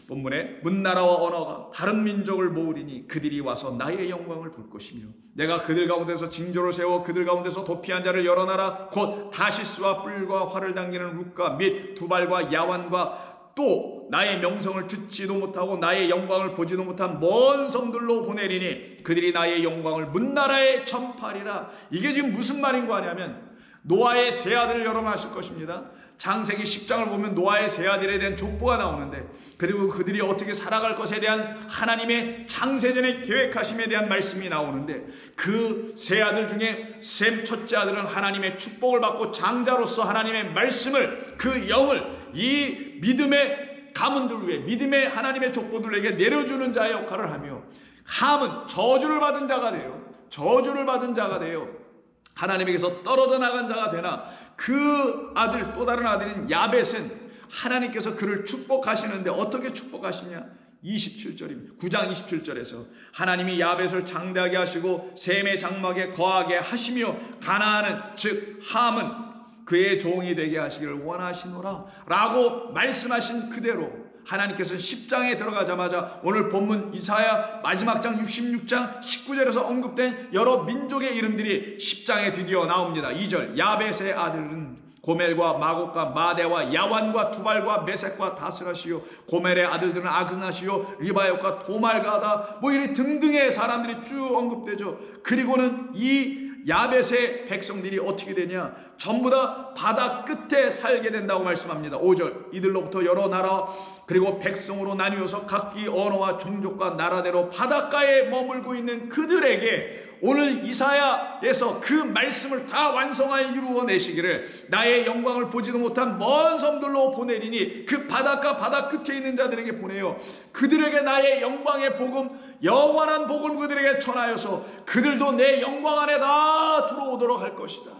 본문에 문나라와 언어가 다른 민족을 모으리니 그들이 와서 나의 영광을 볼 것이며, 내가 그들 가운데서 징조를 세워 그들 가운데서 도피한 자를 여러 나라 곧 다시스와 뿔과 활을 당기는 룻과 및 두발과 야완과 또 나의 명성을 듣지도 못하고 나의 영광을 보지도 못한 먼 성들로 보내리니 그들이 나의 영광을 문나라에 전파하리라. 이게 지금 무슨 말인 거 아냐면, 노아의 세 아들을 열어놔실 것입니다. 창세기 10장을 보면 노아의 세 아들에 대한 족보가 나오는데, 그리고 그들이 어떻게 살아갈 것에 대한 하나님의 창세전의 계획하심에 대한 말씀이 나오는데, 그 세 아들 중에 셈 첫째 아들은 하나님의 축복을 받고 장자로서 하나님의 말씀을, 그 영을 이 믿음의 가문들 위에, 믿음의 하나님의 족보들에게 내려주는 자의 역할을 하며, 함은 저주를 받은 자가 돼요. 저주를 받은 자가 돼요. 하나님에게서 떨어져 나간 자가 되나, 그 아들, 또 다른 아들인 야벳은 하나님께서 그를 축복하시는데 어떻게 축복하시냐? 27절입니다. 9장 27절에서 하나님이 야벳을 장대하게 하시고 셈의 장막에 거하게 하시며 가나안은, 즉 함은 그의 종이 되게 하시기를 원하시노라 라고 말씀하신 그대로 하나님께서는 10장에 들어가자마자 오늘 본문 이사야 마지막 장 66장 19절에서 언급된 여러 민족의 이름들이 10장에 드디어 나옵니다. 2절, 야벳의 아들은 고멜과 마곡과 마대와 야완과 두발과 메섹과 다스라시요, 고멜의 아들들은 아그나시요, 리바역과 도말가다, 뭐 이리 등등의 사람들이 쭉 언급되죠. 그리고는 이 야벳의 백성들이 어떻게 되냐? 전부 다 바다 끝에 살게 된다고 말씀합니다. 5절, 이들로부터 여러 나라 그리고 백성으로 나뉘어서 각기 언어와 종족과 나라대로 바닷가에 머물고 있는 그들에게 오늘 이사야에서 그 말씀을 다 완성하여 이루어내시기를 나의 영광을 보지도 못한 먼 섬들로 보내리니, 그 바닷가 바다 끝에 있는 자들에게 보내요. 그들에게 나의 영광의 복음, 영원한 복을 그들에게 전하여서 그들도 내 영광 안에 다 들어오도록 할 것이다.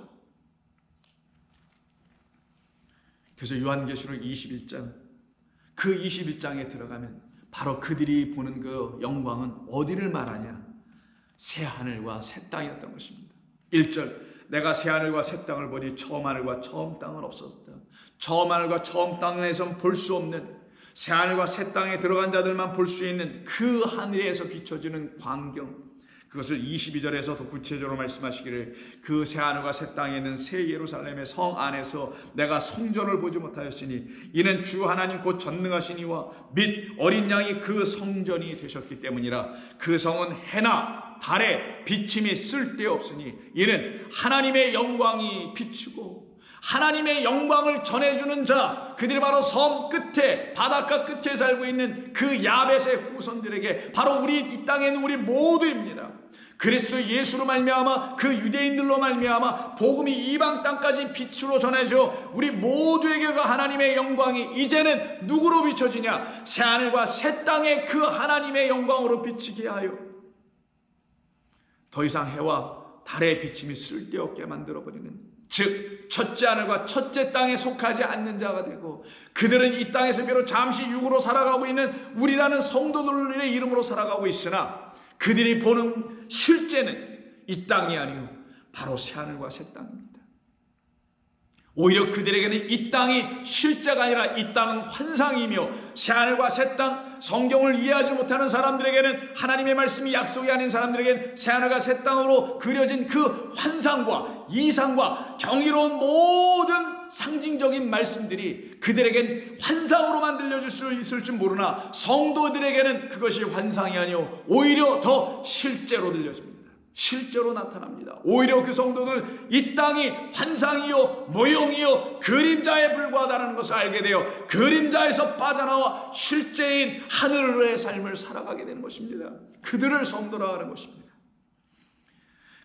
그래서 요한계시록 21장, 그 21장에 들어가면 바로 그들이 보는 그 영광은 어디를 말하냐? 새 하늘과 새 땅이었던 것입니다. 1절, 내가 새 하늘과 새 땅을 보니 처음 하늘과 처음 땅은 없어졌다. 처음 하늘과 처음 땅에선 볼 수 없는, 새 하늘과 새 땅에 들어간 자들만 볼 수 있는 그 하늘에서 비춰지는 광경, 그것을 22절에서 더 구체적으로 말씀하시기를 그 새 하늘과 새 땅에 있는 새 예루살렘의 성 안에서 내가 성전을 보지 못하였으니 이는 주 하나님 곧 전능하신 이와 및 어린 양이 그 성전이 되셨기 때문이라. 그 성은 해나 달에 비침이 쓸데없으니 이는 하나님의 영광이 비추고 하나님의 영광을 전해주는 자, 그들이 바로 섬 끝에 바닷가 끝에 살고 있는 그 야벳의 후손들에게, 바로 우리 이 땅에 있는 우리 모두입니다. 그리스도 예수로 말미암아 그 유대인들로 말미암아 복음이 이방 땅까지 빛으로 전해져 우리 모두에게가 하나님의 영광이 이제는 누구로 비춰지냐? 새 하늘과 새 땅에 그 하나님의 영광으로 비치게 하여 더 이상 해와 달의 비침이 쓸데없게 만들어버리는, 즉 첫째 하늘과 첫째 땅에 속하지 않는 자가 되고, 그들은 이 땅에서 비록 잠시 육으로 살아가고 있는 우리라는 성도들의 이름으로 살아가고 있으나 그들이 보는 실제는 이 땅이 아니요 바로 새 하늘과 새 땅입니다. 오히려 그들에게는 이 땅이 실제가 아니라 이 땅은 환상이며, 새 하늘과 새 땅, 성경을 이해하지 못하는 사람들에게는, 하나님의 말씀이 약속이 아닌 사람들에게는 새 하늘과 새 땅으로 그려진 그 환상과 이상과 경이로운 모든 상징적인 말씀들이 그들에겐 환상으로만 들려줄 수 있을 줄 모르나 성도들에게는 그것이 환상이 아니요 오히려 더 실제로 들려집니다. 실제로 나타납니다. 오히려 그 성도들은 이 땅이 환상이요 모형이요 그림자에 불과하다는 것을 알게 되어 그림자에서 빠져나와 실제인 하늘의 삶을 살아가게 되는 것입니다. 그들을 성도라 하는 것입니다.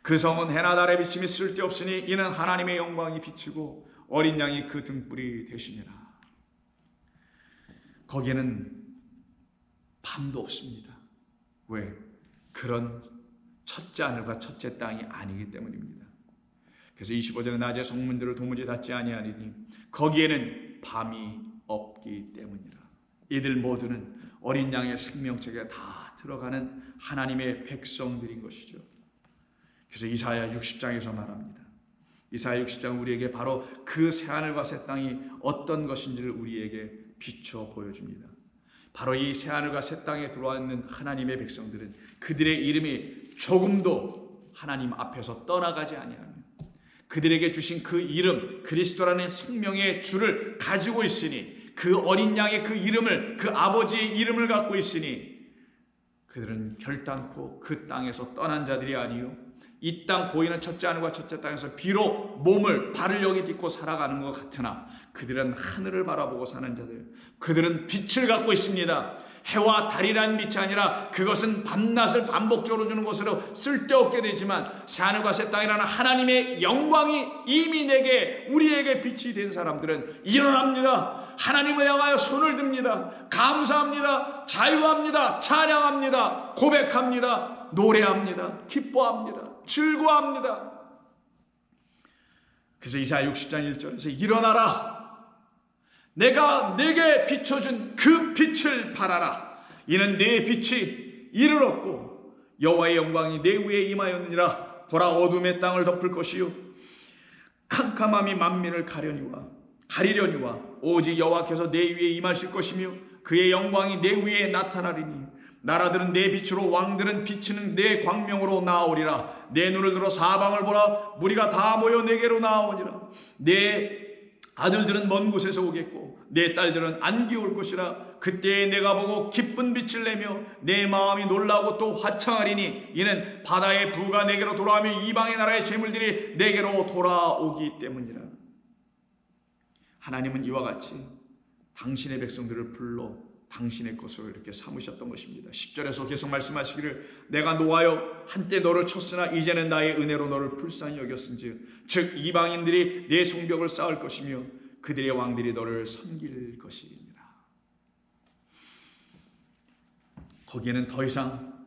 그 성은 해나 달의 비침이 쓸데없으니 이는 하나님의 영광이 비치고 어린 양이 그 등불이 되시니라. 거기에는 밤도 없습니다. 왜? 그런 첫째 하늘과 첫째 땅이 아니기 때문입니다. 그래서 25절에 낮에 성문들을 도무지 닫지 아니하리니 거기에는 밤이 없기 때문이라. 이들 모두는 어린 양의 생명책에 다 들어가는 하나님의 백성들인 것이죠. 그래서 이사야 60장에서 말합니다. 이사야 60장은 우리에게 바로 그 새하늘과 새 땅이 어떤 것인지를 우리에게 비춰 보여줍니다. 바로 이 새하늘과 새 땅에 들어와 있는 하나님의 백성들은 그들의 이름이 조금도 하나님 앞에서 떠나가지 아니하며 그들에게 주신 그 이름 그리스도라는 생명의 주를 가지고 있으니, 그 어린 양의 그 이름을, 그 아버지의 이름을 갖고 있으니 그들은 결단코 그 땅에서 떠난 자들이 아니요 이 땅 보이는 첫째 하늘과 첫째 땅에서 비록 발을 여기 딛고 살아가는 것 같으나 그들은 하늘을 바라보고 사는 자들, 그들은 빛을 갖고 있습니다. 해와 달이란 빛이 아니라 그것은 밤낮을 반복적으로 주는 것으로 쓸데없게 되지만 새하늘과 새 땅이라는 하나님의 영광이 이미 우리에게 빛이 된 사람들은 일어납니다. 하나님을 향하여 손을 듭니다. 감사합니다. 자유합니다. 찬양합니다. 고백합니다. 노래합니다. 기뻐합니다. 즐거워합니다. 그래서 이사야 60장 1절에서 일어나라. 내가 내게 비춰준 그 빛을 발하라. 이는 내 빛이 이르렀고 여호와의 영광이 내 위에 임하였느니라. 보라, 어둠의 땅을 덮을 것이요 캄캄함이 만민을 가리려니와 오직 여호와께서 내 위에 임하실 것이며 그의 영광이 내 위에 나타나리니 나라들은 내 빛으로 왕들은 비치는 내 광명으로 나아오리라. 내 눈을 들어 사방을 보라. 무리가 다 모여 내게로 나아오니라. 내 아들들은 먼 곳에서 오겠고 내 딸들은 안기 올 것이라. 그때에 내가 보고 기쁜 빛을 내며 내 마음이 놀라고 또 화창하리니 이는 바다의 부가 내게로 돌아오며 이방의 나라의 재물들이 내게로 돌아오기 때문이라. 하나님은 이와 같이 당신의 백성들을 불러 당신의 것으로 이렇게 삼으셨던 것입니다. 10절에서 계속 말씀하시기를 내가 노하여 한때 너를 쳤으나 이제는 나의 은혜로 너를 불쌍히 여겼은즉 즉 이방인들이 내 성벽을 쌓을 것이며 그들의 왕들이 너를 섬길 것이니라. 거기에는 더 이상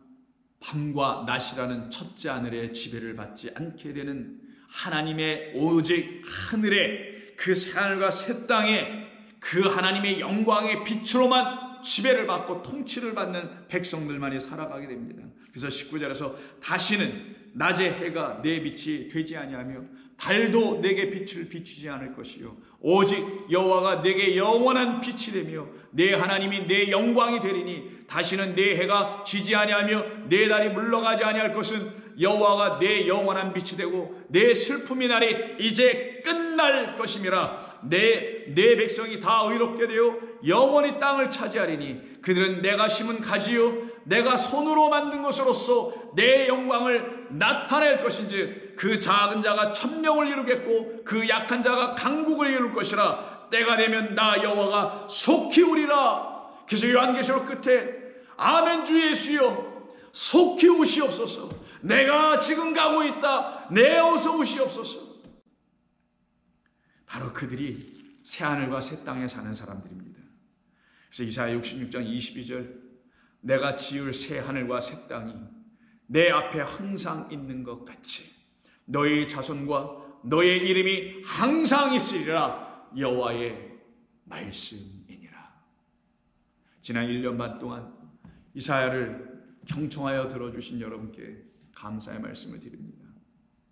밤과 낮이라는 첫째 하늘의 지배를 받지 않게 되는 하나님의 오직 하늘의 그 새하늘과 새 땅의 그 하나님의 영광의 빛으로만 지배를 받고 통치를 받는 백성들만이 살아가게 됩니다. 그래서 19절에서 다시는 낮의 해가 내 빛이 되지 아니하며 달도 내게 빛을 비추지 않을 것이요 오직 여호와가 내게 영원한 빛이 되며 내 하나님이 내 영광이 되리니 다시는 내 해가 지지 아니하며 내 달이 물러가지 아니할 것은 여호와가 내 영원한 빛이 되고 내 슬픔의 날이 이제 끝날 것임이라. 내 백성이 다 의롭게 되어 영원히 땅을 차지하리니 그들은 내가 심은 가지요 내가 손으로 만든 것으로서 내 영광을 나타낼 것인지 그 작은 자가 천명을 이루겠고 그 약한 자가 강국을 이룰 것이라. 때가 되면 나 여호와가 속히 오리라. 그래서 요한계시록 끝에 아멘 주 예수여 속히 오시옵소서. 내가 지금 가고 있다. 내 어서 오시옵소서. 바로 그들이 새하늘과 새 땅에 사는 사람들입니다. 그래서 이사야 66장 22절 내가 지을 새하늘과 새 땅이 내 앞에 항상 있는 것 같이 너의 자손과 너의 이름이 항상 있으리라. 여호와의 말씀이니라. 지난 1년 반 동안 이사야를 경청하여 들어주신 여러분께 감사의 말씀을 드립니다.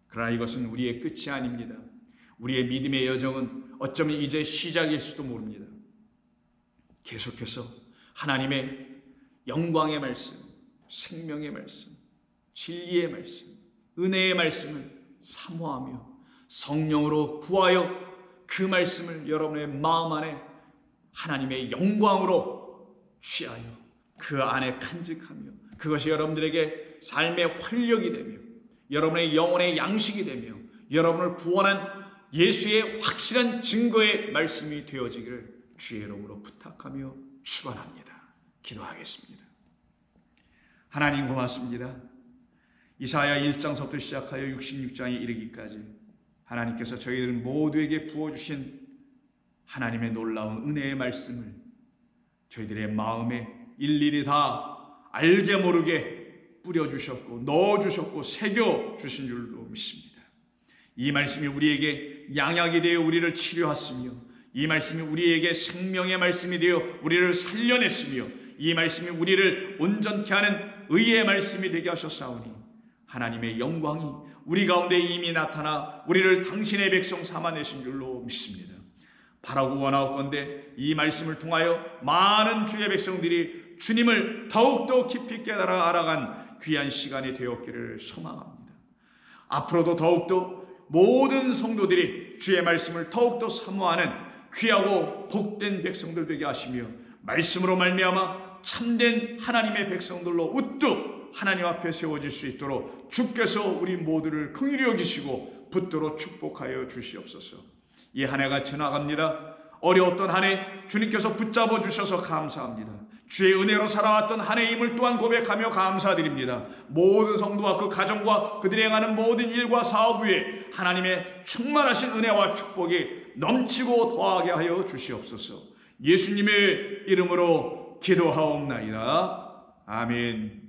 그러나 이것은 우리의 끝이 아닙니다. 우리의 믿음의 여정은 어쩌면 이제 시작일 수도 모릅니다. 계속해서 하나님의 영광의 말씀, 생명의 말씀, 진리의 말씀, 은혜의 말씀을 사모하며 성령으로 구하여 그 말씀을 여러분의 마음 안에 하나님의 영광으로 취하여 그 안에 간직하며 그것이 여러분들에게 삶의 활력이 되며 여러분의 영혼의 양식이 되며 여러분을 구원한 예수의 확실한 증거의 말씀이 되어지기를 주의 이름으로 부탁하며 축원합니다. 기도하겠습니다. 하나님 고맙습니다. 이사야 1장서부터 시작하여 66장에 이르기까지 하나님께서 저희들 모두에게 부어주신 하나님의 놀라운 은혜의 말씀을 저희들의 마음에 일일이 다 알게 모르게 뿌려주셨고 넣어주셨고 새겨주신 줄로 믿습니다. 이 말씀이 우리에게 양약이 되어 우리를 치료하시며 이 말씀이 우리에게 생명의 말씀이 되어 우리를 살려냈으며 이 말씀이 우리를 온전케 하는 의의 말씀이 되게 하셨사오니 하나님의 영광이 우리 가운데 이미 나타나 우리를 당신의 백성 삼아내신 줄로 믿습니다. 바라고 원하옵건대 이 말씀을 통하여 많은 주의 백성들이 주님을 더욱더 깊이 깨달아 알아간 귀한 시간이 되었기를 소망합니다. 앞으로도 더욱더 모든 성도들이 주의 말씀을 더욱더 사모하는 귀하고 복된 백성들 되게 하시며 말씀으로 말미암아 참된 하나님의 백성들로 우뚝 하나님 앞에 세워질 수 있도록 주께서 우리 모두를 긍휼히 여기시고 붙들어 축복하여 주시옵소서. 이 한 해가 지나갑니다. 어려웠던 한 해 주님께서 붙잡아 주셔서 감사합니다. 주의 은혜로 살아왔던 한 해임을 또한 고백하며 감사드립니다. 모든 성도와 그 가정과 그들이 행하는 모든 일과 사업 위에 하나님의 충만하신 은혜와 축복이 넘치고 더하게 하여 주시옵소서. 예수님의 이름으로 기도하옵나이다. 아멘.